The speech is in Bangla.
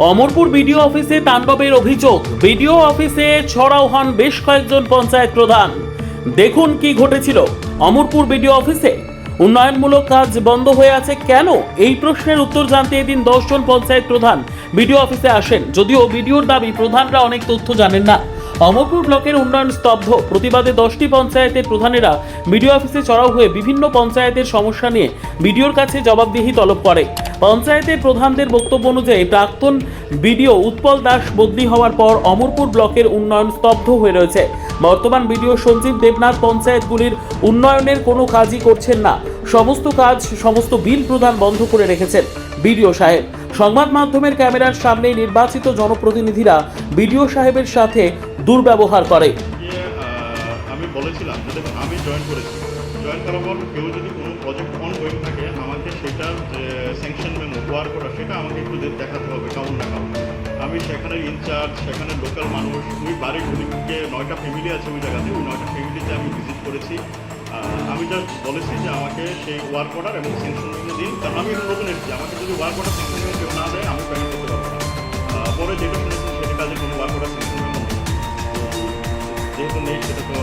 অমরপুর বিডিও অফিসে তাণ্ডবের অভিযোগ। বিডিও অফিসে ছড়াও হন বেশ কয়েকজন পঞ্চায়েত প্রধান। দেখুন কি ঘটেছিল অমরপুর বিডিও অফিসে। উন্নয়নমূলক কাজ বন্ধ হয়ে আছে কেন, এই প্রশ্নের উত্তর জানতে এদিন 10 জন পঞ্চায়েত প্রধান বিডিও অফিসে আসেন। যদিও বিডিওর দাবি প্রধানরা অনেক তথ্য জানেন না। অমরপুর ব্লকের উন্নয়ন স্তব্ধ। প্রতিবাদে 10টি পঞ্চায়েতের প্রধানেরা বিডিও অফিসে চড়াও হয়ে বিভিন্ন পঞ্চায়েতের সমস্যা নিয়ে বিডিওর কাছে জবাবদিহি তলব করে। পঞ্চায়েতের প্রধানদের বক্তব্য অনুযায়ী প্রাক্তন বিডিও উৎপল দাস বদলি হওয়ার পর অমরপুর ব্লকের উন্নয়ন স্তব্ধ হয়ে রয়েছে। বর্তমান বিডিও সঞ্জীব দেবনাথ পঞ্চায়েতগুলির উন্নয়নের কোনো কাজই করছেন না। সমস্ত বিল প্রদান বন্ধ করে রেখেছেন বিডিও সাহেব। সংবাদ মাধ্যমের ক্যামেরার সামনে নির্বাচিত জনপ্রতিনিধিরা বিডিও সাহেবের সাথে দুর্ব্যবহার করে। আমি বলেছিলাম যে দেখুন, আমি জয়েন করেছি, জয়েন করার পর কেউ যদি কোনো প্রজেক্ট অনগোয়িং থাকে আমাকে সেটার যে স্যাংশন মেমো ওয়ার্ক অর্ডার সেটা আমাকে একটু দেখাতে হবে কাউন না কাউন। আমি সেখানে ইনচার্জ, সেখানে লোকাল মানুষ, ওই বাড়ির ওদিকে 9টা ফ্যামিলি আছে ওই জায়গাতে, ওই 9টা ফ্যামিলিতে আমি ভিজিট করেছি। আমি জাস্ট বলেছি যে আমাকে সেই ওয়ার্ক অর্ডার এবং স্যাংশন মেমো দিন, কারণ আমি এখন নতুন এসেছি, আমাকে যদি ওয়ার্ক অর্ডার স্যাংশন মেমো কেউ না দেয় আমি পেমেন্ট করতে পারবো না। পরে যেটা শুনেছি সেটা কাজে কোনো ওয়ার্ক অর্ডার স্যাংশন মেমো যেহেতু নেই সেটা তো